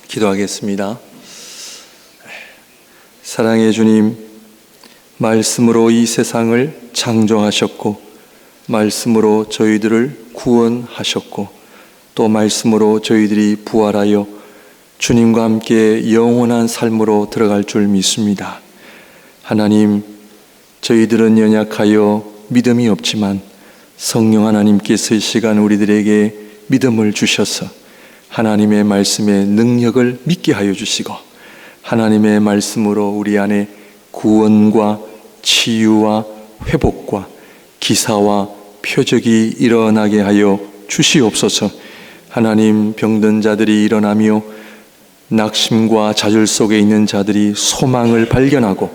기도하겠습니다. 사랑의 주님, 말씀으로 이 세상을 창조하셨고 말씀으로 저희들을 구원하셨고 또 말씀으로 저희들이 부활하여 주님과 함께 영원한 삶으로 들어갈 줄 믿습니다. 하나님, 저희들은 연약하여 믿음이 없지만 성령 하나님께서 이 시간 우리들에게 믿음을 주셔서 하나님의 말씀의 능력을 믿게 하여 주시고 하나님의 말씀으로 우리 안에 구원과 치유와 회복과 기사와 표적이 일어나게 하여 주시옵소서. 하나님, 병든 자들이 일어나며 낙심과 좌절 속에 있는 자들이 소망을 발견하고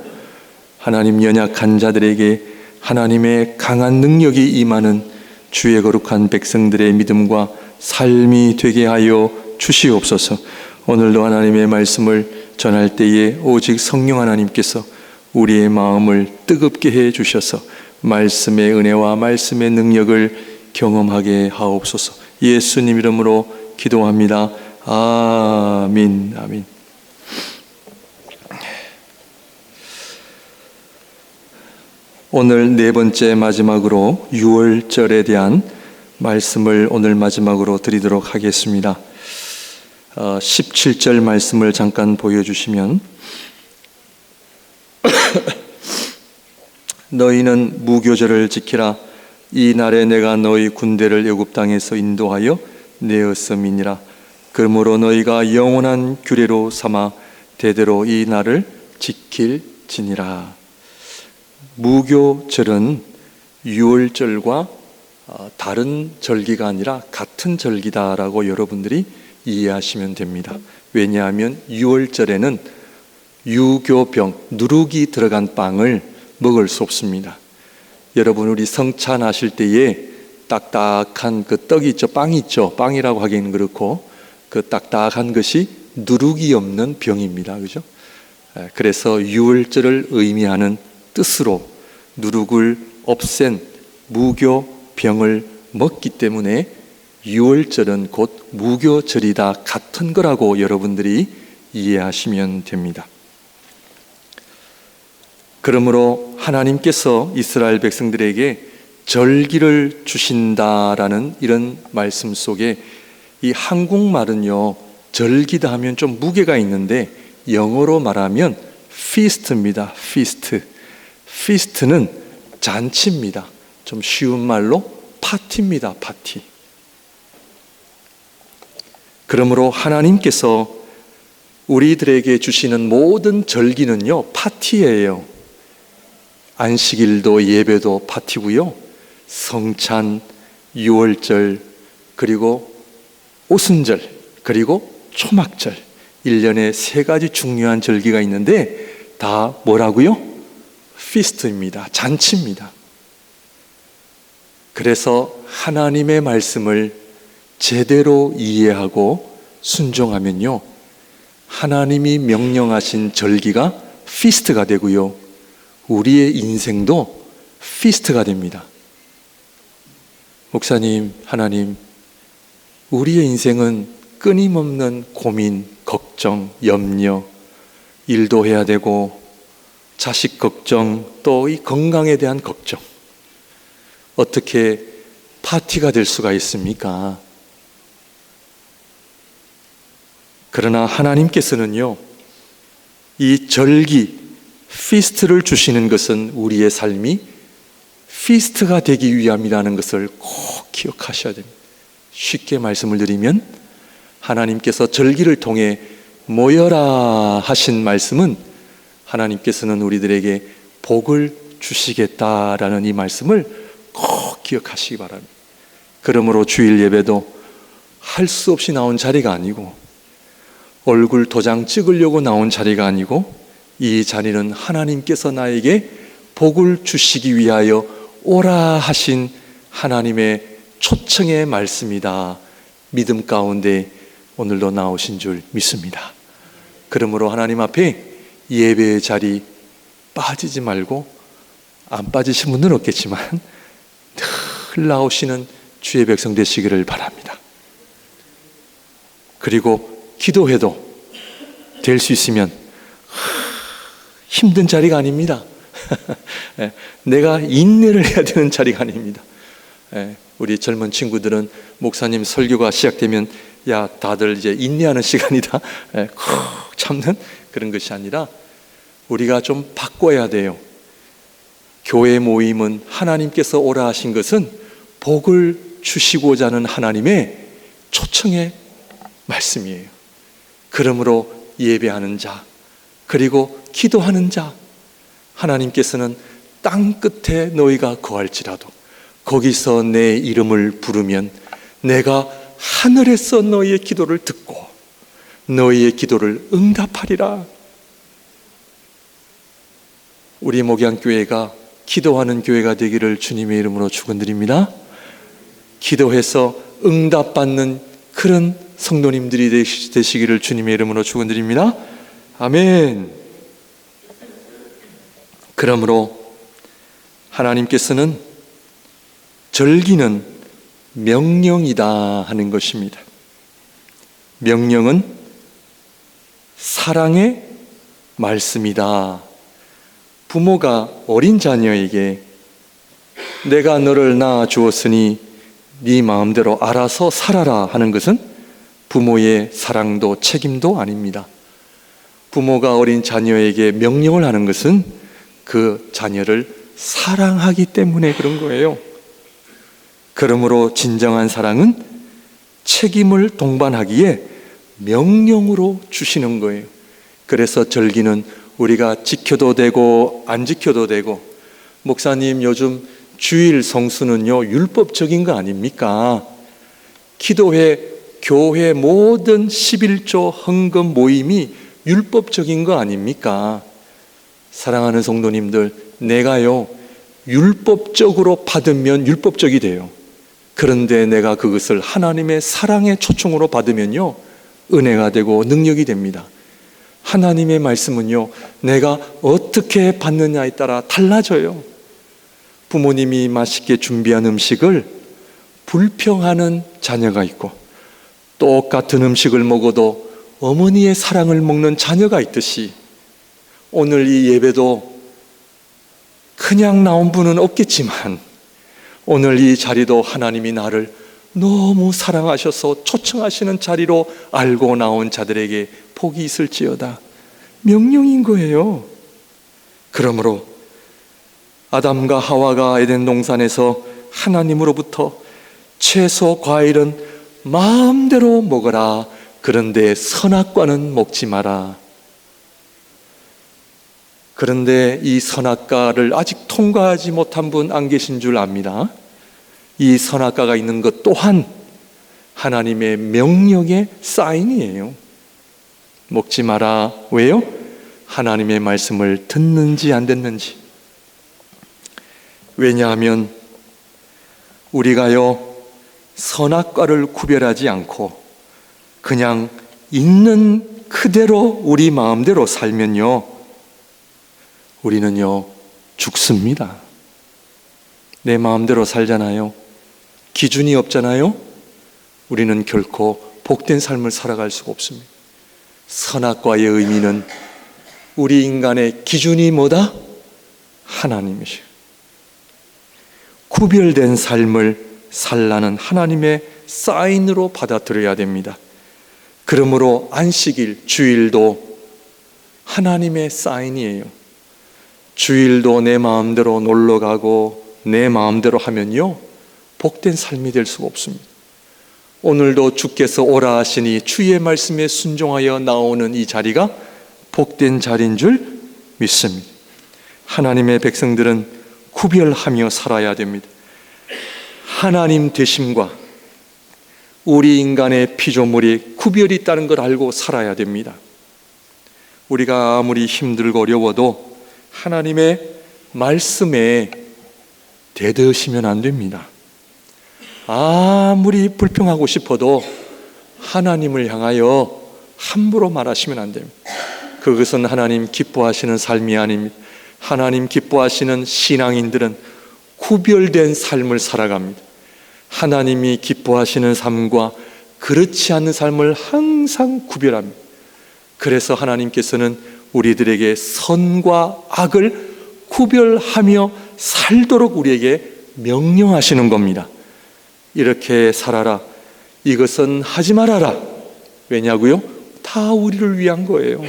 하나님, 연약한 자들에게 하나님의 강한 능력이 임하는 주의 거룩한 백성들의 믿음과 삶이 되게 하여 주시옵소서. 오늘도 하나님의 말씀을 전할 때에 오직 성령 하나님께서 우리의 마음을 뜨겁게 해 주셔서 말씀의 은혜와 말씀의 능력을 경험하게 하옵소서. 예수님 이름으로 기도합니다. 아멘. 아멘. 오늘 네 번째 마지막으로 유월절에 대한 말씀을 오늘 마지막으로 드리도록 하겠습니다. 17절 말씀을 잠깐 보여주시면 너희는 무교절을 지키라. 이 날에 내가 너희 군대를 애굽 땅에서 인도하여 내었음이니라. 그러므로 너희가 영원한 규례로 삼아 대대로 이 날을 지킬지니라. 무교절은 유월절과 다른 절기가 아니라 같은 절기다라고 여러분들이 이해하시면 됩니다. 왜냐하면 유월절에는 유교병, 누룩이 들어간 빵을 먹을 수 없습니다. 여러분, 우리 성찬하실 때에 딱딱한 그 떡이 있죠, 빵이 있죠. 빵이라고 하기는 그렇고 그 딱딱한 것이 누룩이 없는 병입니다. 그죠? 그래서 유월절을 의미하는 뜻으로 누룩을 없앤 무교병을 먹기 때문에 유월절은 곧 무교절이다, 같은 거라고 여러분들이 이해하시면 됩니다. 그러므로 하나님께서 이스라엘 백성들에게 절기를 주신다라는 이런 말씀 속에 이 한국말은요, 절기다 하면 좀 무게가 있는데 영어로 말하면 feast입니다. feast는 잔치입니다. 좀 쉬운 말로 파티입니다. 파티. 그러므로 하나님께서 우리들에게 주시는 모든 절기는요, 파티예요. 안식일도 예배도 파티고요, 성찬, 유월절, 그리고 오순절, 그리고 초막절, 1년에 3가지 중요한 절기가 있는데 다 뭐라고요? 피스트입니다. 잔치입니다. 그래서 하나님의 말씀을 제대로 이해하고 순종하면요, 하나님이 명령하신 절기가 피스트가 되고요, 우리의 인생도 피스트가 됩니다. 목사님, 하나님, 우리의 인생은 끊임없는 고민, 걱정, 염려, 일도 해야 되고 자식 걱정, 또 이 건강에 대한 걱정, 어떻게 파티가 될 수가 있습니까? 그러나 하나님께서는요, 이 절기, 피스트를 주시는 것은 우리의 삶이 피스트가 되기 위함이라는 것을 꼭 기억하셔야 됩니다. 쉽게 말씀을 드리면 하나님께서 절기를 통해 모여라 하신 말씀은 하나님께서는 우리들에게 복을 주시겠다라는 이 말씀을 꼭 기억하시기 바랍니다. 그러므로 주일 예배도 할 수 없이 나온 자리가 아니고 얼굴 도장 찍으려고 나온 자리가 아니고 이 자리는 하나님께서 나에게 복을 주시기 위하여 오라 하신 하나님의 초청의 말씀이다, 믿음 가운데 오늘도 나오신 줄 믿습니다. 그러므로 하나님 앞에 예배의 자리 빠지지 말고, 안 빠지신 분은 없겠지만 늘 나오시는 주의 백성 되시기를 바랍니다. 그리고 기도해도 될 수 있으면 힘든 자리가 아닙니다. 내가 인내를 해야 되는 자리가 아닙니다. 우리 젊은 친구들은 목사님 설교가 시작되면 야, 다들 이제 인내하는 시간이다, 콕 참는 그런 것이 아니라 우리가 좀 바꿔야 돼요. 교회 모임은 하나님께서 오라 하신 것은 복을 주시고자 하는 하나님의 초청의 말씀이에요. 그러므로 예배하는 자, 그리고 기도하는 자, 하나님께서는 땅 끝에 너희가 거할지라도 거기서 내 이름을 부르면 내가 하늘에서 너희의 기도를 듣고 너희의 기도를 응답하리라. 우리 목양교회가 기도하는 교회가 되기를 주님의 이름으로 축원드립니다. 기도해서 응답받는 그런 성도님들이 되시기를 주님의 이름으로 축원드립니다. 아멘. 그러므로 하나님께서는 절기는 명령이다 하는 것입니다. 명령은 사랑의 말씀이다. 부모가 어린 자녀에게 내가 너를 낳아 주었으니 네 마음대로 알아서 살아라 하는 것은 부모의 사랑도 책임도 아닙니다. 부모가 어린 자녀에게 명령을 하는 것은 그 자녀를 사랑하기 때문에 그런 거예요. 그러므로 진정한 사랑은 책임을 동반하기에 명령으로 주시는 거예요. 그래서 절기는 우리가 지켜도 되고 안 지켜도 되고, 목사님 요즘 주일 성수는요 율법적인 거 아닙니까? 기도회, 교회 모든 11조 헌금 모임이 율법적인 거 아닙니까? 사랑하는 성도님들, 내가요 율법적으로 받으면 율법적이 돼요. 그런데 내가 그것을 하나님의 사랑의 초청으로 받으면요 은혜가 되고 능력이 됩니다. 하나님의 말씀은요 내가 어떻게 받느냐에 따라 달라져요. 부모님이 맛있게 준비한 음식을 불평하는 자녀가 있고, 똑같은 음식을 먹어도 어머니의 사랑을 먹는 자녀가 있듯이, 오늘 이 예배도 그냥 나온 분은 없겠지만 오늘 이 자리도 하나님이 나를 너무 사랑하셔서 초청하시는 자리로 알고 나온 자들에게 복이 있을지어다. 명령인 거예요. 그러므로 아담과 하와가 에덴 동산에서 하나님으로부터 채소, 과일은 마음대로 먹어라, 그런데 선악과는 먹지 마라. 그런데 이 선악과를 아직 통과하지 못한 분 안 계신 줄 압니다. 이 선악과가 있는 것 또한 하나님의 명령의 사인이에요. 먹지 마라. 왜요? 하나님의 말씀을 듣는지 안 듣는지. 왜냐하면 우리가요 선악과를 구별하지 않고 그냥 있는 그대로 우리 마음대로 살면요 우리는요 죽습니다. 내 마음대로 살잖아요. 기준이 없잖아요. 우리는 결코 복된 삶을 살아갈 수가 없습니다. 선악과의 의미는 우리 인간의 기준이 뭐다? 하나님이시오. 구별된 삶을 살라는 하나님의 사인으로 받아들여야 됩니다. 그러므로 안식일, 주일도 하나님의 사인이에요. 주일도 내 마음대로 놀러 가고 내 마음대로 하면요 복된 삶이 될 수가 없습니다. 오늘도 주께서 오라 하시니 주의 말씀에 순종하여 나오는 이 자리가 복된 자리인 줄 믿습니다. 하나님의 백성들은 구별하며 살아야 됩니다. 하나님 되심과 우리 인간의 피조물이 구별이 있다는 걸 알고 살아야 됩니다. 우리가 아무리 힘들고 어려워도 하나님의 말씀에 대드시면 안 됩니다. 아무리 불평하고 싶어도 하나님을 향하여 함부로 말하시면 안 됩니다. 그것은 하나님 기뻐하시는 삶이 아닙니다. 하나님 기뻐하시는 신앙인들은 구별된 삶을 살아갑니다. 하나님이 기뻐하시는 삶과 그렇지 않은 삶을 항상 구별합니다. 그래서 하나님께서는 우리들에게 선과 악을 구별하며 살도록 우리에게 명령하시는 겁니다. 이렇게 살아라. 이것은 하지 말아라. 왜냐고요? 다 우리를 위한 거예요.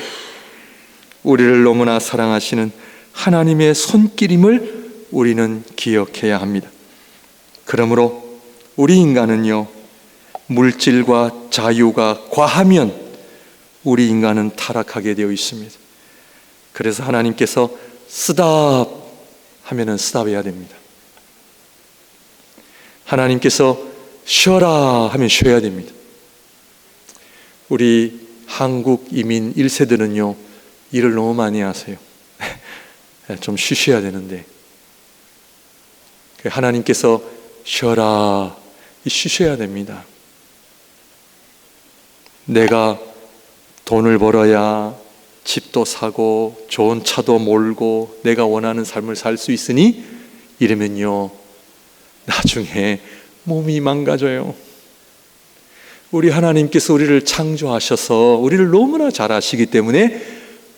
우리를 너무나 사랑하시는 하나님의 손길임을 우리는 기억해야 합니다. 그러므로 우리 인간은요, 물질과 자유가 과하면 우리 인간은 타락하게 되어 있습니다. 그래서 하나님께서 스탑 하면은 스탑해야 됩니다. 하나님께서 쉬어라 하면 쉬어야 됩니다. 우리 한국 이민 1세들은요 일을 너무 많이 하세요. 좀 쉬셔야 되는데 하나님께서 쉬어라, 쉬셔야 됩니다. 내가 돈을 벌어야 집도 사고 좋은 차도 몰고 내가 원하는 삶을 살 수 있으니 이러면요 나중에 몸이 망가져요. 우리 하나님께서 우리를 창조하셔서 우리를 너무나 잘 아시기 때문에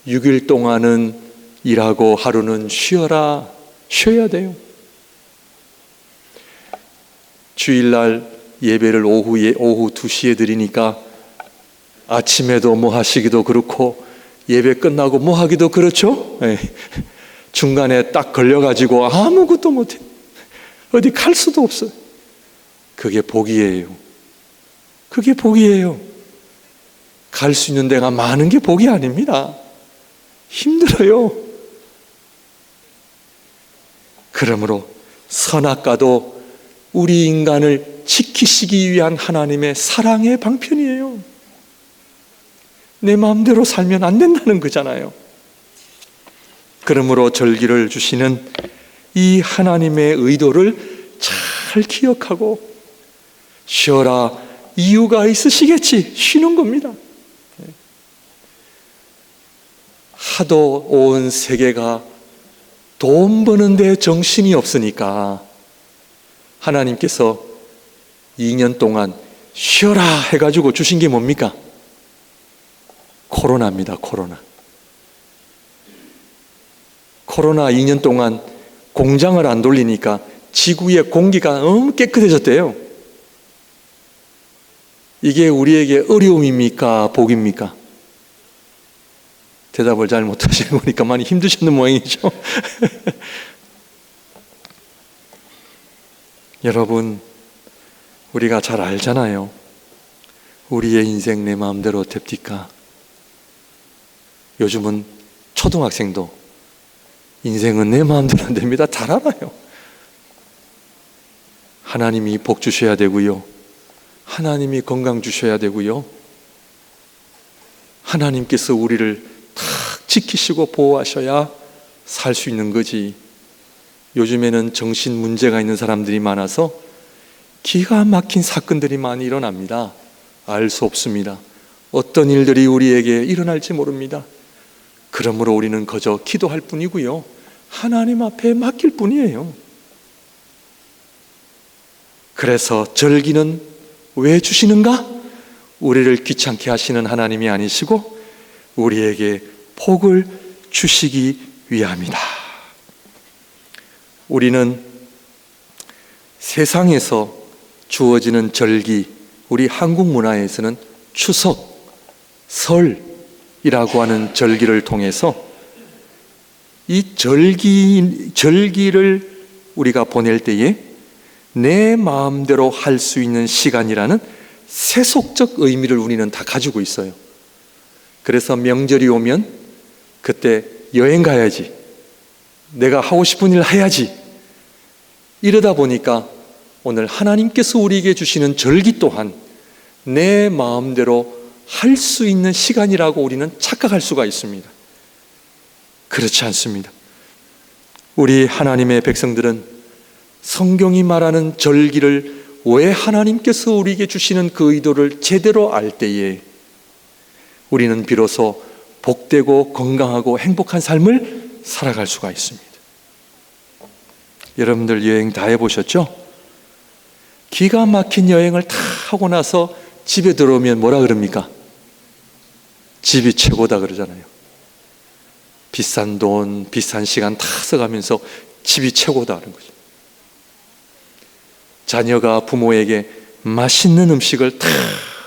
6일 동안은 일하고 하루는 쉬어라, 쉬어야 돼요. 주일날 예배를 오후 2시에 드리니까 아침에도 뭐 하시기도 그렇고 예배 끝나고 뭐 하기도 그렇죠. 중간에 딱 걸려가지고 아무것도 못해. 어디 갈 수도 없어요. 그게 복이에요. 그게 복이에요. 갈 수 있는 데가 많은 게 복이 아닙니다. 힘들어요. 그러므로 선악과도 우리 인간을 지키시기 위한 하나님의 사랑의 방편이에요. 내 마음대로 살면 안 된다는 거잖아요. 그러므로 절기를 주시는 이 하나님의 의도를 잘 기억하고 쉬어라, 이유가 있으시겠지, 쉬는 겁니다. 하도 온 세계가 돈 버는 데 정신이 없으니까 하나님께서 2년 동안 쉬어라 해가지고 주신 게 뭡니까? 코로나입니다. 코로나 2년 동안 공장을 안 돌리니까 지구의 공기가 너무 깨끗해졌대요. 이게 우리에게 어려움입니까? 복입니까? 대답을 잘 못하시는 거니까 많이 힘드셨는 모양이죠. 여러분, 우리가 잘 알잖아요. 우리의 인생 내 마음대로 됩니까? 요즘은 초등학생도 인생은 내 마음대로 안 됩니다. 잘 알아요. 하나님이 복 주셔야 되고요. 하나님이 건강 주셔야 되고요. 하나님께서 우리를 탁 지키시고 보호하셔야 살 수 있는 거지. 요즘에는 정신 문제가 있는 사람들이 많아서 기가 막힌 사건들이 많이 일어납니다. 알 수 없습니다. 어떤 일들이 우리에게 일어날지 모릅니다. 그러므로 우리는 그저 기도할 뿐이고요. 하나님 앞에 맡길 뿐이에요. 그래서 절기는 왜 주시는가? 우리를 귀찮게 하시는 하나님이 아니시고 우리에게 복을 주시기 위함이다. 우리는 세상에서 주어지는 절기, 우리 한국 문화에서는 추석, 설이라고 하는 절기를 통해서 이 절기를 우리가 보낼 때에 내 마음대로 할 수 있는 시간이라는 세속적 의미를 우리는 다 가지고 있어요. 그래서 명절이 오면 그때 여행 가야지, 내가 하고 싶은 일 해야지, 이러다 보니까 오늘 하나님께서 우리에게 주시는 절기 또한 내 마음대로 할 수 있는 시간이라고 우리는 착각할 수가 있습니다. 그렇지 않습니다. 우리 하나님의 백성들은 성경이 말하는 절기를 왜 하나님께서 우리에게 주시는 그 의도를 제대로 알 때에 우리는 비로소 복되고 건강하고 행복한 삶을 살아갈 수가 있습니다. 여러분들 여행 다 해보셨죠? 기가 막힌 여행을 다 하고 나서 집에 들어오면 뭐라 그럽니까? 집이 최고다 그러잖아요. 비싼 돈, 비싼 시간 다 써가면서 집이 최고다는 거죠. 자녀가 부모에게 맛있는 음식을 다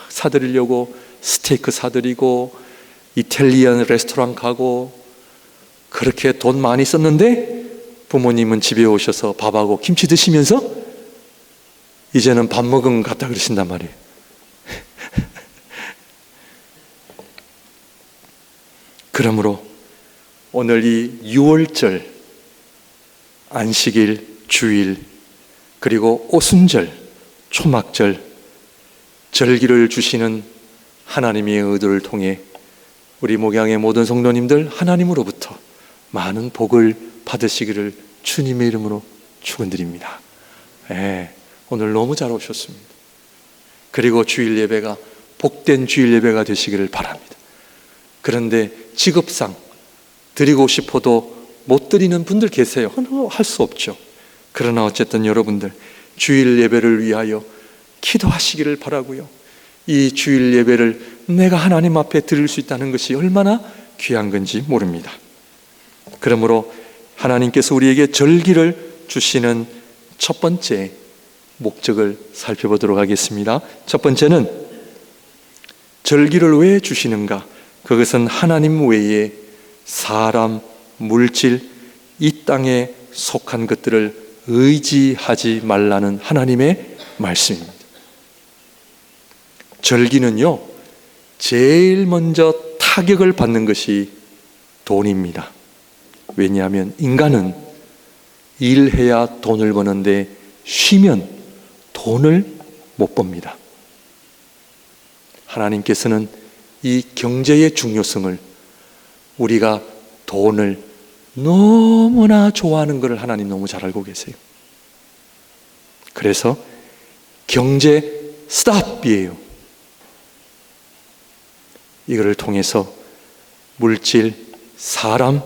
사드리려고 스테이크 사드리고 이탈리안 레스토랑 가고 그렇게 돈 많이 썼는데 부모님은 집에 오셔서 밥하고 김치 드시면서 이제는 밥 먹은 것 같다 그러신단 말이에요. 그러므로 오늘 이 6월절, 안식일, 주일, 그리고 오순절, 초막절, 절기를 주시는 하나님의 의도를 통해 우리 목양의 모든 성도님들 하나님으로부터 많은 복을 받으시기를 주님의 이름으로 축원드립니다. 오늘 너무 잘 오셨습니다. 그리고 주일 예배가 복된 주일 예배가 되시기를 바랍니다. 그런데 직업상 드리고 싶어도 못 드리는 분들 계세요. 할 수 없죠. 그러나 어쨌든 여러분들 주일 예배를 위하여 기도하시기를 바라고요. 이 주일 예배를 내가 하나님 앞에 드릴 수 있다는 것이 얼마나 귀한 건지 모릅니다. 그러므로 하나님께서 우리에게 절기를 주시는 첫 번째 목적을 살펴보도록 하겠습니다. 첫 번째는 절기를 왜 주시는가? 그것은 하나님 외에 사람, 물질, 이 땅에 속한 것들을 의지하지 말라는 하나님의 말씀입니다. 절기는요, 제일 먼저 타격을 받는 것이 돈입니다. 왜냐하면 인간은 일해야 돈을 버는데 쉬면 돈을 못 법니다. 하나님께서는 이 경제의 중요성을, 우리가 돈을 너무나 좋아하는 것을 하나님 너무 잘 알고 계세요. 그래서 경제 스탑이에요. 이거를 통해서 물질, 사람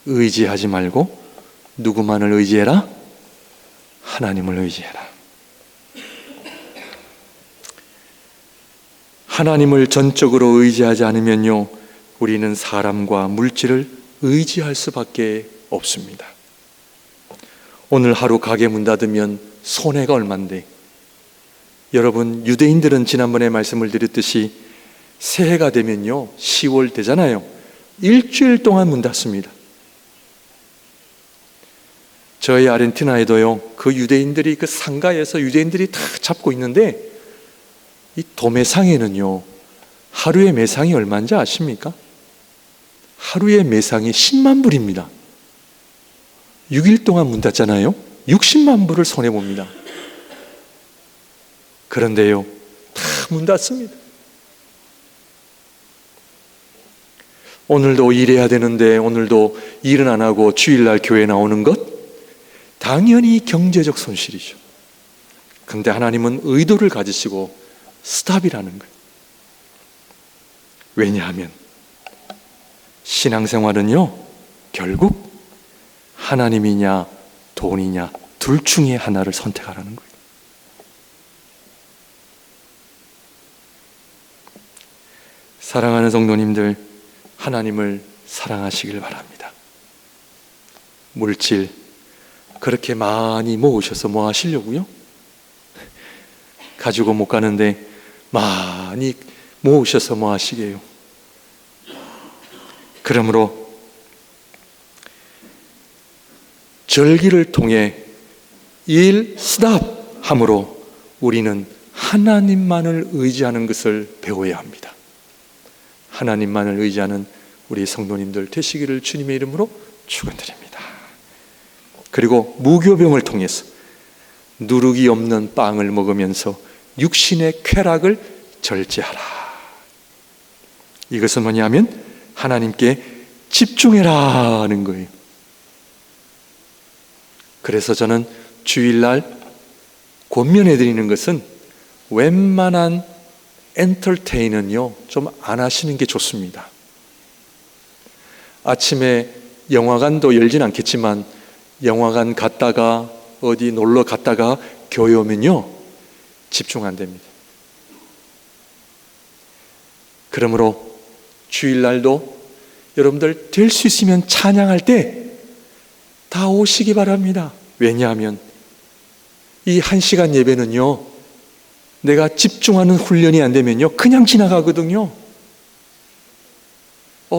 의지하지 말고 누구만을 의지해라? 하나님을 의지해라. 하나님을 전적으로 의지하지 않으면요, 우리는 사람과 물질을 의지할 수밖에 없습니다. 오늘 하루 가게 문 닫으면 손해가 얼만데, 여러분 유대인들은 지난번에 말씀을 드렸듯이 새해가 되면요 10월 되잖아요. 일주일 동안 문 닫습니다. 저희 아르헨티나에도요, 그 유대인들이 그 상가에서 유대인들이 다 잡고 있는데, 이 도매상에는요 하루의 매상이 얼마인지 아십니까? 하루의 매상이 10만 불입니다. 6일 동안 문 닫잖아요. 60만 불을 손해봅니다. 그런데요, 다 문 닫습니다. 오늘도 일해야 되는데 오늘도 일은 안 하고 주일날 교회 나오는 것, 당연히 경제적 손실이죠. 그런데 하나님은 의도를 가지시고 스탑이라는 거예요. 왜냐하면 신앙생활은요, 결국 하나님이냐 돈이냐 둘 중에 하나를 선택하라는 거예요. 사랑하는 성도님들, 하나님을 사랑하시길 바랍니다. 물질 그렇게 많이 모으셔서 뭐 하시려고요? 가지고 못 가는데 많이 모으셔서 뭐 하시게요? 그러므로 절기를 통해 일 스탑 함으로 우리는 하나님만을 의지하는 것을 배워야 합니다. 하나님만을 의지하는 우리 성도님들 되시기를 주님의 이름으로 축원드립니다. 그리고 무교병을 통해서 누룩이 없는 빵을 먹으면서 육신의 쾌락을 절제하라. 이것은 뭐냐면 하나님께 집중해라 하는 거예요. 그래서 저는 주일날 권면해 드리는 것은 웬만한 엔터테인은요 좀 안 하시는 게 좋습니다. 아침에 영화관도 열진 않겠지만 영화관 갔다가 어디 놀러 갔다가 교회 오면요 집중 안 됩니다. 그러므로 주일날도 여러분들 될 수 있으면 찬양할 때 다 오시기 바랍니다. 왜냐하면 이 1시간 예배는요, 내가 집중하는 훈련이 안 되면요 그냥 지나가거든요.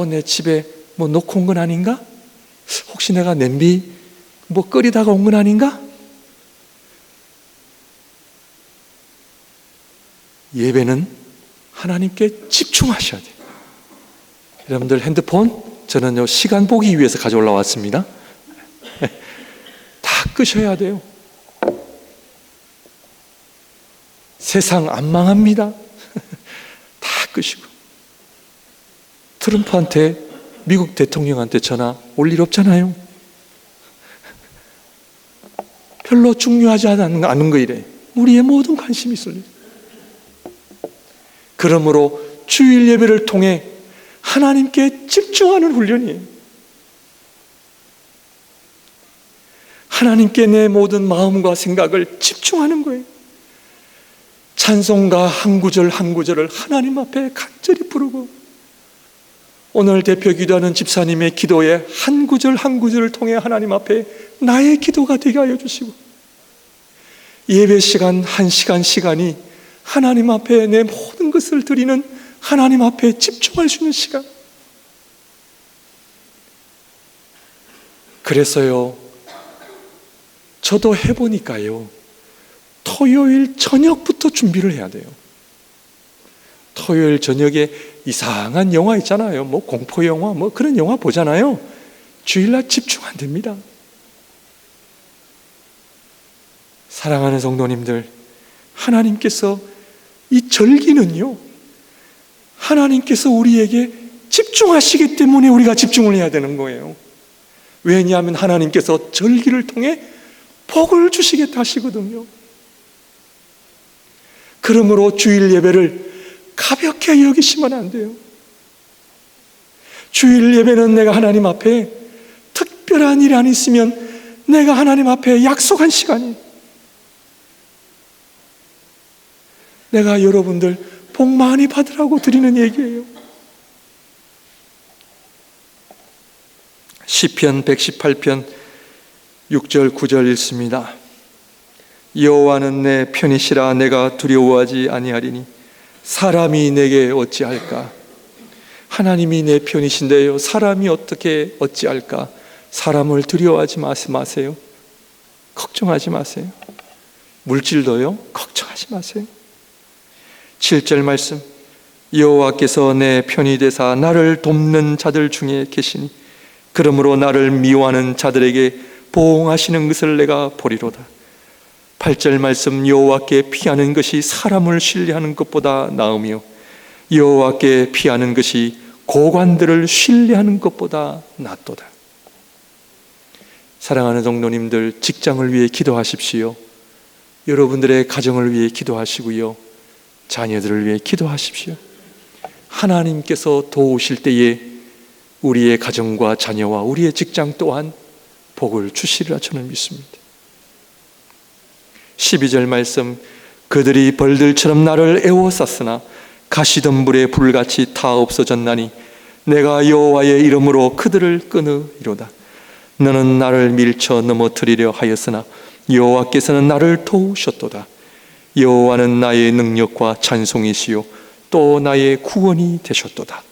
내 집에 뭐 놓고 온 건 아닌가? 혹시 내가 냄비 뭐 끓이다가 온 건 아닌가? 예배는 하나님께 집중하셔야 돼요. 여러분들 핸드폰 저는요 시간 보기 위해서 가져올라왔습니다. 다 끄셔야 돼요. 세상 안 망합니다. 다 끄시고. 트럼프한테, 미국 대통령한테 전화 올 일 없잖아요. 별로 중요하지 않은 거 이래. 우리의 모든 관심이 쏠려. 그러므로 주일 예배를 통해 하나님께 집중하는 훈련이에요. 하나님께 내 모든 마음과 생각을 집중하는 거예요. 찬송가 한 구절 한 구절을 하나님 앞에 간절히 부르고, 오늘 대표 기도하는 집사님의 기도에 한 구절 한 구절을 통해 하나님 앞에 나의 기도가 되게 하여 주시고, 예배 시간 한 시간이 하나님 앞에 내 모든 것을 드리는, 하나님 앞에 집중할 수 있는 시간. 그래서요, 저도 해보니까요, 토요일 저녁부터 준비를 해야 돼요. 토요일 저녁에 이상한 영화 있잖아요. 뭐 공포 영화, 뭐 그런 영화 보잖아요. 주일날 집중 안 됩니다. 사랑하는 성도님들, 하나님께서 이 절기는요, 하나님께서 우리에게 집중하시기 때문에 우리가 집중을 해야 되는 거예요. 왜냐하면 하나님께서 절기를 통해 복을 주시겠다 하시거든요. 그러므로 주일 예배를 가볍게 여기시면 안 돼요. 주일 예배는 내가 하나님 앞에 특별한 일이 안 있으면 내가 하나님 앞에 약속한 시간이에요. 내가 여러분들 복 많이 받으라고 드리는 얘기예요. 시편 118편 6절 9절 읽습니다. 여호와는 내 편이시라 내가 두려워하지 아니하리니 사람이 내게 어찌할까? 하나님이 내 편이신데요, 사람이 어떻게 어찌할까? 사람을 두려워하지 마세요. 걱정하지 마세요. 물질도요, 걱정하지 마세요. 7절 말씀, 여호와께서 내 편이 되사 나를 돕는 자들 중에 계시니 그러므로 나를 미워하는 자들에게 보응하시는 것을 내가 보리로다. 8절 말씀, 여호와께 피하는 것이 사람을 신뢰하는 것보다 나으며 여호와께 피하는 것이 고관들을 신뢰하는 것보다 낫도다. 사랑하는 성도님들, 직장을 위해 기도하십시오. 여러분들의 가정을 위해 기도하시고요, 자녀들을 위해 기도하십시오. 하나님께서 도우실 때에 우리의 가정과 자녀와 우리의 직장 또한 복을 주시리라 저는 믿습니다. 12절 말씀, 그들이 벌들처럼 나를 애워쌌으나 가시덤불의 불같이 타 없어졌나니 내가 여호와의 이름으로 그들을 끊으리로다. 너는 나를 밀쳐 넘어뜨리려 하였으나 여호와께서는 나를 도우셨도다. 여호와는 나의 능력과 찬송이시요 또 나의 구원이 되셨도다.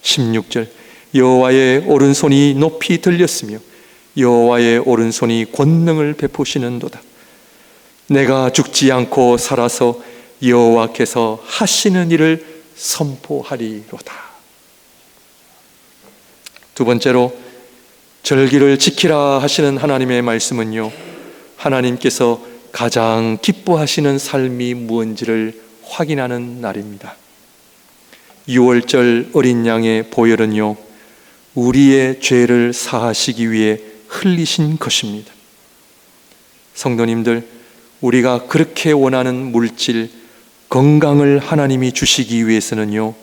16절, 여호와의 오른손이 높이 들렸으며 여호와의 오른손이 권능을 베푸시는도다. 내가 죽지 않고 살아서 여호와께서 하시는 일을 선포하리로다. 두 번째로, 절기를 지키라 하시는 하나님의 말씀은요, 하나님께서 가장 기뻐하시는 삶이 무엇인지를 확인하는 날입니다. 6월절 어린 양의 보혈은요, 우리의 죄를 사하시기 위해 흘리신 것입니다. 성도님들, 우리가 그렇게 원하는 물질, 건강을 하나님이 주시기 위해서는요,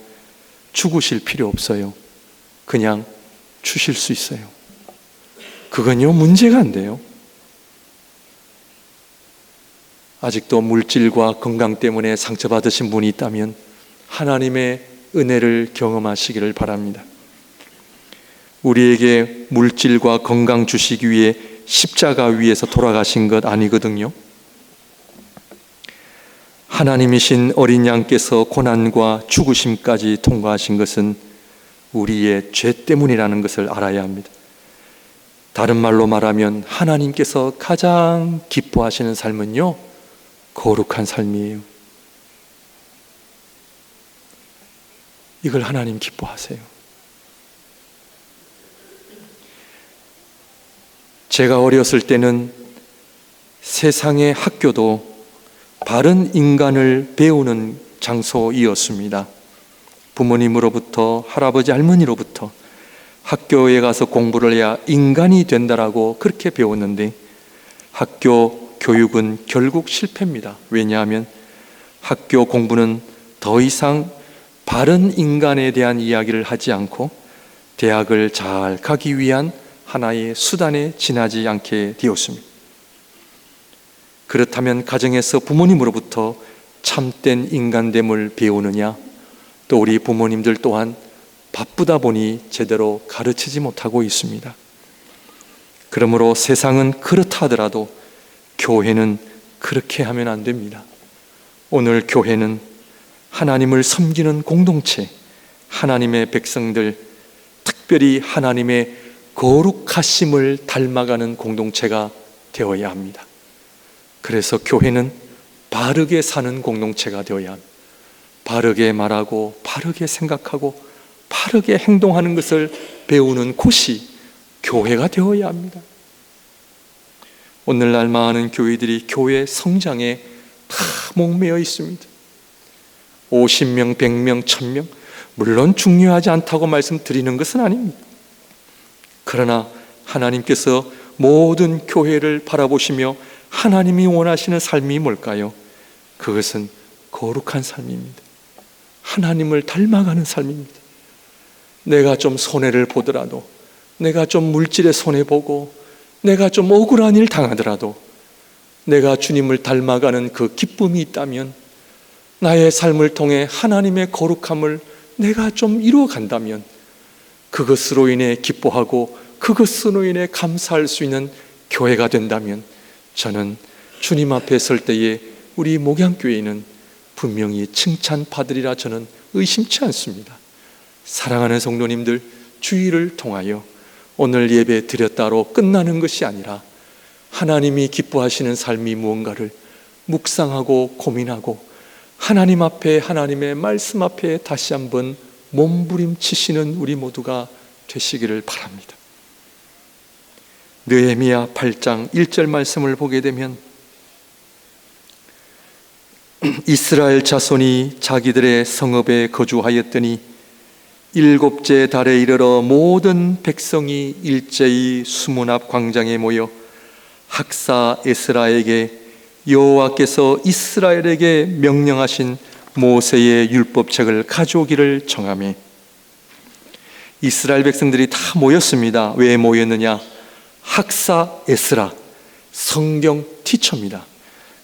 죽으실 필요 없어요. 그냥 주실 수 있어요. 그건요, 문제가 안 돼요. 아직도 물질과 건강 때문에 상처받으신 분이 있다면 하나님의 은혜를 경험하시기를 바랍니다. 우리에게 물질과 건강 주시기 위해 십자가 위에서 돌아가신 것 아니거든요. 하나님이신 어린 양께서 고난과 죽으심까지 통과하신 것은 우리의 죄 때문이라는 것을 알아야 합니다. 다른 말로 말하면 하나님께서 가장 기뻐하시는 삶은요, 거룩한 삶이에요. 이걸 하나님 기뻐하세요. 제가 어렸을 때는 세상의 학교도 바른 인간을 배우는 장소이었습니다. 부모님으로부터, 할아버지 할머니로부터 학교에 가서 공부를 해야 인간이 된다라고 그렇게 배웠는데, 학교 교육은 결국 실패입니다. 왜냐하면 학교 공부는 더 이상 바른 인간에 대한 이야기를 하지 않고 대학을 잘 가기 위한 하나의 수단에 지나지 않게 되었습니다. 그렇다면 가정에서 부모님으로부터 참된 인간됨을 배우느냐? 또 우리 부모님들 또한 바쁘다 보니 제대로 가르치지 못하고 있습니다. 그러므로 세상은 그렇다 하더라도 교회는 그렇게 하면 안 됩니다. 오늘 교회는 하나님을 섬기는 공동체, 하나님의 백성들, 특별히 하나님의 거룩하심을 닮아가는 공동체가 되어야 합니다. 그래서 교회는 바르게 사는 공동체가 되어야 합니다. 바르게 말하고 바르게 생각하고 바르게 행동하는 것을 배우는 곳이 교회가 되어야 합니다. 오늘날 많은 교회들이 교회 성장에 다 목매어 있습니다. 50명, 100명, 1000명, 물론 중요하지 않다고 말씀드리는 것은 아닙니다. 그러나 하나님께서 모든 교회를 바라보시며 하나님이 원하시는 삶이 뭘까요? 그것은 거룩한 삶입니다. 하나님을 닮아가는 삶입니다. 내가 좀 손해를 보더라도, 내가 좀 물질에 손해보고, 내가 좀 억울한 일 당하더라도 내가 주님을 닮아가는 그 기쁨이 있다면, 나의 삶을 통해 하나님의 거룩함을 내가 좀 이루어간다면 그것으로 인해 기뻐하고 그것으로 인해 감사할 수 있는 교회가 된다면, 저는 주님 앞에 설 때에 우리 목양교회는 분명히 칭찬받으리라 저는 의심치 않습니다. 사랑하는 성도님들, 주일을 통하여 오늘 예배 드렸다로 끝나는 것이 아니라 하나님이 기뻐하시는 삶이 무언가를 묵상하고 고민하고 하나님 앞에, 하나님의 말씀 앞에 다시 한번 몸부림치시는 우리 모두가 되시기를 바랍니다. 느헤미야 8장 1절 말씀을 보게 되면, 이스라엘 자손이 자기들의 성읍에 거주하였더니 7째 달에 이르러 모든 백성이 일제히 수문 앞 광장에 모여 학사 에스라에게 여호와께서 이스라엘에게 명령하신 모세의 율법책을 가져오기를 청하매, 이스라엘 백성들이 다 모였습니다. 왜 모였느냐? 학사 에스라, 성경 티처입니다.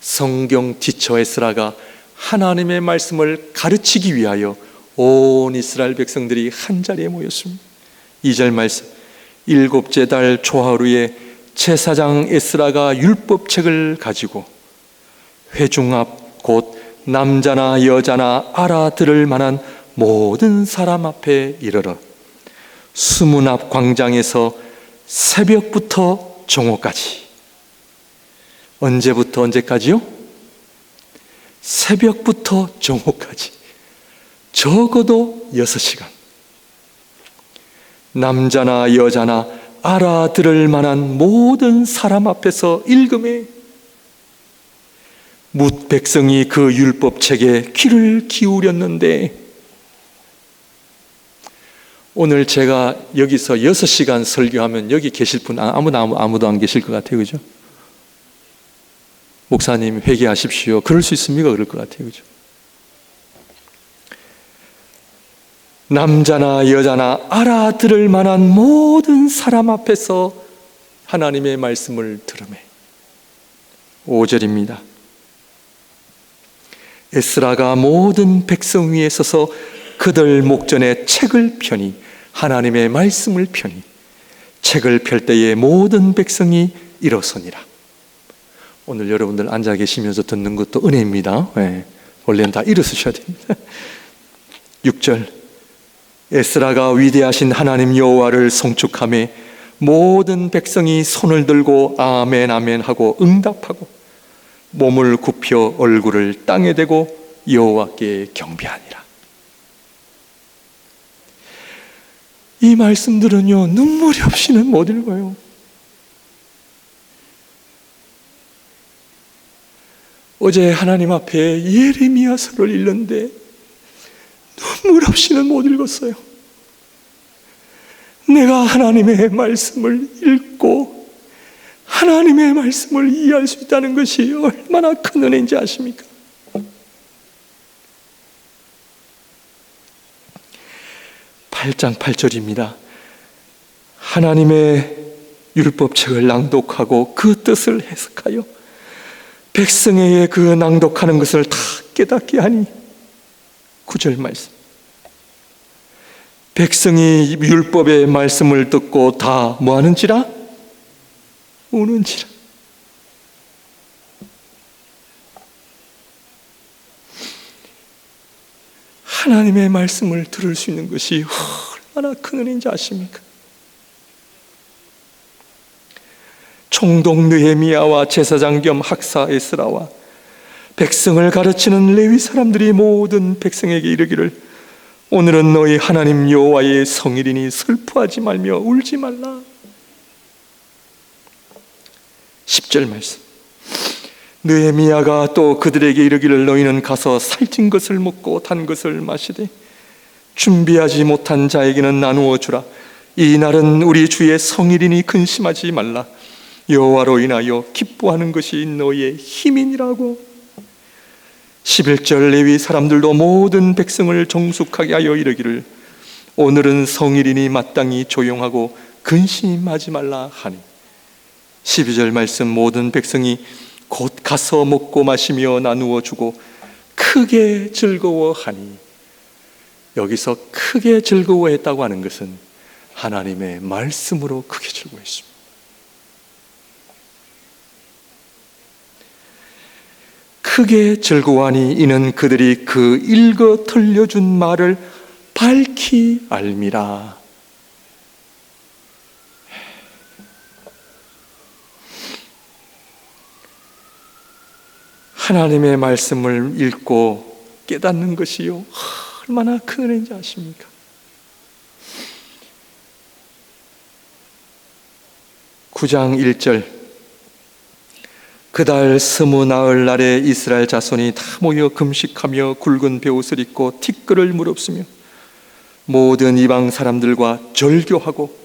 성경 티처 에스라가 하나님의 말씀을 가르치기 위하여 온 이스라엘 백성들이 한자리에 모였습니다. 2절 말씀, 7째 달 초하루에 제사장 에스라가 율법책을 가지고 회중 앞 곧 남자나 여자나 알아들을 만한 모든 사람 앞에 이르러 수문 앞 광장에서 새벽부터 정오까지, 언제부터 언제까지요? 새벽부터 정오까지, 적어도 6시간, 남자나 여자나 알아들을 만한 모든 사람 앞에서 읽음에 뭇 백성이 그 율법책에 귀를 기울였는데, 오늘 제가 여기서 6시간 설교하면 여기 계실 분 아무도 안 계실 것 같아요. 그죠? 목사님 회개하십시오. 그럴 수 있습니까? 그럴 것 같아요. 그죠? 남자나 여자나 알아들을 만한 모든 사람 앞에서 하나님의 말씀을 들으매. 5절입니다. 에스라가 모든 백성 위에 서서 그들 목전에 책을 펴니, 하나님의 말씀을 펴니 책을 펼 때에 모든 백성이 일어서니라. 오늘 여러분들 앉아 계시면서 듣는 것도 은혜입니다. 네, 원래는 다 일어서셔야 됩니다. 6절, 에스라가 위대하신 하나님 여호와를 송축하며 모든 백성이 손을 들고 아멘 아멘 하고 응답하고 몸을 굽혀 얼굴을 땅에 대고 여호와께 경배하니라. 이 말씀들은요, 눈물이 없이는 못 읽어요. 어제 하나님 앞에 예레미야서를 읽는데 눈물 없이는 못 읽었어요. 내가 하나님의 말씀을 읽고 하나님의 말씀을 이해할 수 있다는 것이 얼마나 큰 은혜인지 아십니까? 팔 장 8절입니다. 하나님의 율법책을 낭독하고 그 뜻을 해석하여 백성에게 그 낭독하는 것을 다 깨닫게 하니 9절 말씀. 백성이 율법의 말씀을 듣고 다 뭐하는지라? 우는지라. 하나님의 말씀을 들을 수 있는 것이 얼마나 큰 은혜인지 아십니까? 총독 느헤미야와 제사장 겸 학사 에스라와 백성을 가르치는 레위 사람들이 모든 백성에게 이르기를 오늘은 너희 하나님 여호와의 성일이니 슬퍼하지 말며 울지 말라. 10절 말씀. 느헤미야가 또 그들에게 이르기를 너희는 가서 살찐 것을 먹고 단 것을 마시되 준비하지 못한 자에게는 나누어 주라. 이 날은 우리 주의 성일이니 근심하지 말라. 여호와로 인하여 기뻐하는 것이 너희의 힘이니라고. 11절 레위 사람들도 모든 백성을 정숙하게 하여 이르기를 오늘은 성일이니 마땅히 조용하고 근심하지 말라 하니. 12절 말씀. 모든 백성이 곧 가서 먹고 마시며 나누어 주고 크게 즐거워하니. 여기서 크게 즐거워했다고 하는 것은 하나님의 말씀으로 크게 즐거워했습니다. 크게 즐거워하니 이는 그들이 그 읽어 들려준 말을 밝히 알미라. 하나님의 말씀을 읽고 깨닫는 것이요, 얼마나 큰 은혜인지 아십니까? (9장 1절) 그달 20나흘 날에 이스라엘 자손이 다 모여 금식하며 굵은 베옷을 입고 티끌을 무릅쓰며 모든 이방 사람들과 절교하고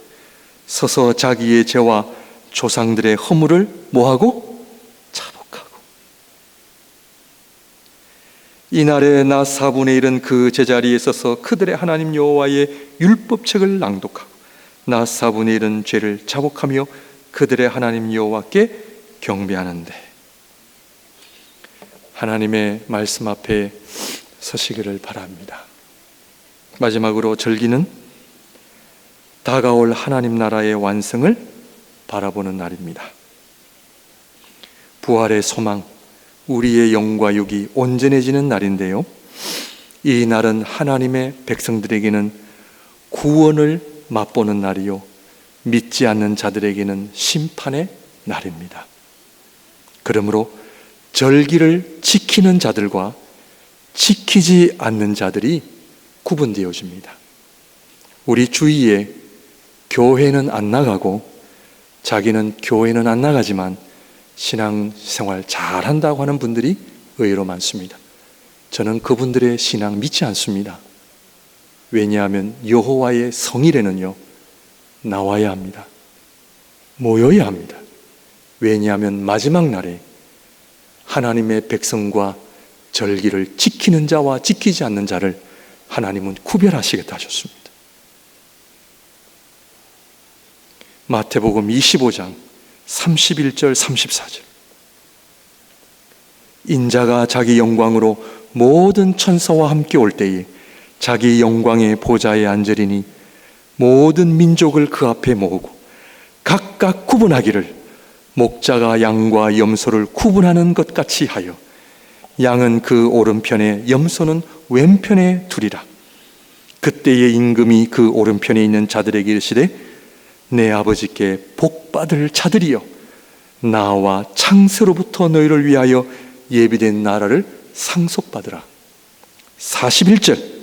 서서 자기의 죄와 조상들의 허물을 뭐하고? 자복하고. 이날에 나 4분의 1은 그 제자리에 서서 그들의 하나님 여호와의 율법책을 낭독하고 나 4분의 1은 죄를 자복하며 그들의 하나님 여호와께 경배하는데. 하나님의 말씀 앞에 서시기를 바랍니다. 마지막으로 절기는 다가올 하나님 나라의 완성을 바라보는 날입니다. 부활의 소망, 우리의 영과 육이 온전해지는 날인데요, 이 날은 하나님의 백성들에게는 구원을 맛보는 날이요 믿지 않는 자들에게는 심판의 날입니다. 그러므로 절기를 지키는 자들과 지키지 않는 자들이 구분되어집니다. 우리 주위에 교회는 안 나가고 자기는 교회는 안 나가지만 신앙생활 잘한다고 하는 분들이 의외로 많습니다. 저는 그분들의 신앙 믿지 않습니다. 왜냐하면 여호와의 성일에는요 나와야 합니다. 모여야 합니다. 왜냐하면 마지막 날에 하나님의 백성과 절기를 지키는 자와 지키지 않는 자를 하나님은 구별하시겠다 하셨습니다. 마태복음 25장 31절 34절 인자가 자기 영광으로 모든 천사와 함께 올 때에 자기 영광의 보좌에 앉으리니 모든 민족을 그 앞에 모으고 각각 구분하기를 목자가 양과 염소를 구분하는 것 같이 하여 양은 그 오른편에 염소는 왼편에 두리라. 그때의 임금이 그 오른편에 있는 자들에게 이르시되 내 아버지께 복받을 자들이여 나와 창세로부터 너희를 위하여 예비된 나라를 상속받으라. 41절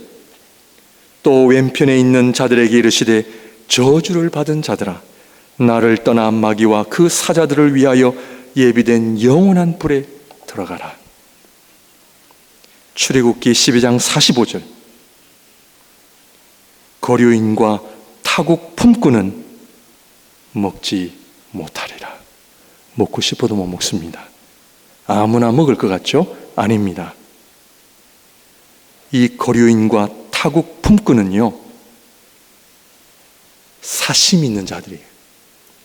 또 왼편에 있는 자들에게 이르시되 저주를 받은 자들아 나를 떠나 마귀와 그 사자들을 위하여 예비된 영원한 불에 들어가라. 출애굽기 12장 45절 거류인과 타국 품꾼은 먹지 못하리라. 먹고 싶어도 못 먹습니다. 아무나 먹을 것 같죠? 아닙니다. 이 거류인과 타국 품꾼은요 사심이 있는 자들이에요.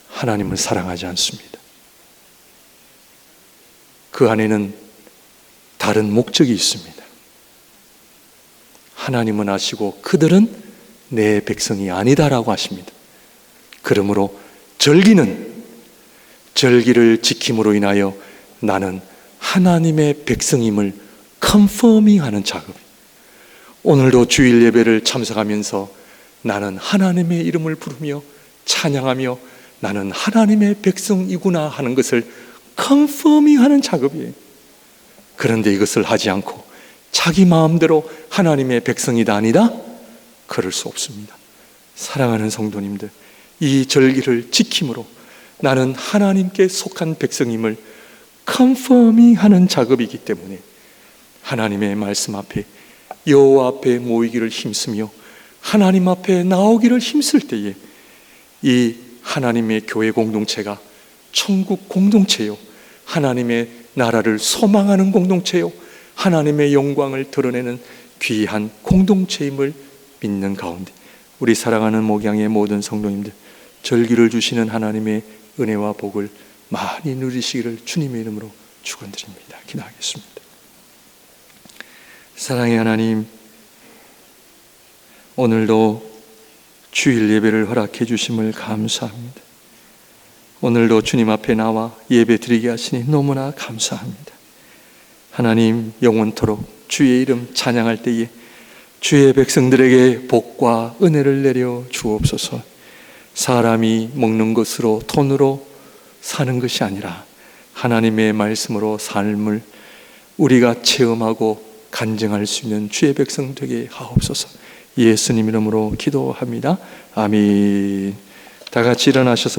하나님을 사랑하지 않습니다. 그 안에는 다른 목적이 있습니다. 하나님은 아시고 그들은 내 백성이 아니다라고 하십니다. 그러므로 절기를 지킴으로 인하여 나는 하나님의 백성임을 컨퍼밍하는 작업. 오늘도 주일 예배를 참석하면서 나는 하나님의 이름을 부르며 찬양하며 나는 하나님의 백성이구나 하는 것을 컨퍼밍하는 작업이에요. 그런데 이것을 하지 않고 자기 마음대로 하나님의 백성이다 아니다? 그럴 수 없습니다. 사랑하는 성도님들, 이 절기를 지킴으로 나는 하나님께 속한 백성임을 컨퍼밍하는 작업이기 때문에 하나님의 말씀 앞에 여호와 앞에 모이기를 힘쓰며 하나님 앞에 나오기를 힘쓸 때에 이 하나님의 교회 공동체가 천국 공동체요 하나님의 나라를 소망하는 공동체요 하나님의 영광을 드러내는 귀한 공동체임을 믿는 가운데 우리 사랑하는 목양의 모든 성도님들 절기를 주시는 하나님의 은혜와 복을 많이 누리시기를 주님의 이름으로 축원드립니다. 기도하겠습니다. 사랑의 하나님, 오늘도 주일 예배를 허락해 주심을 감사합니다. 오늘도 주님 앞에 나와 예배 드리게 하시니 너무나 감사합니다. 하나님, 영원토록 주의 이름 찬양할 때에 주의 백성들에게 복과 은혜를 내려 주옵소서. 사람이 먹는 것으로 돈으로 사는 것이 아니라 하나님의 말씀으로 삶을 우리가 체험하고 간증할 수 있는 주의 백성 되게 하옵소서. 예수님 이름으로 기도합니다. 아멘. 다 같이 일어나셔서